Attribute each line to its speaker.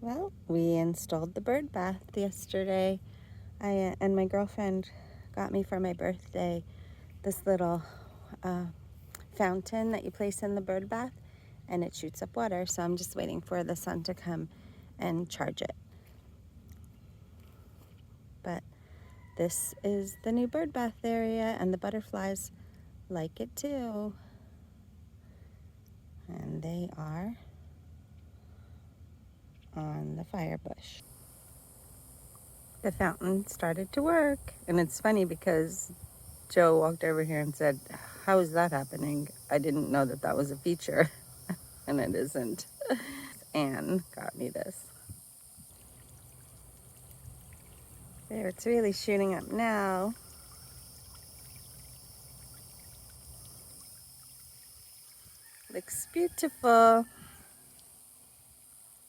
Speaker 1: Well, we installed the bird bath yesterday. And my girlfriend got me for my birthday this little uh, fountain that you place in the bird bath, and it shoots up water. So I'm just waiting for the sun to come and charge it. But this is the new bird bath area, and the butterflies like it too. And they are on the fire bush. The fountain started to work, and it's funny because Joe walked over here and said, "How is that happening? I didn't know that that was a feature." And it isn't. Anne got me this. There, it's really shooting up now. Looks beautiful.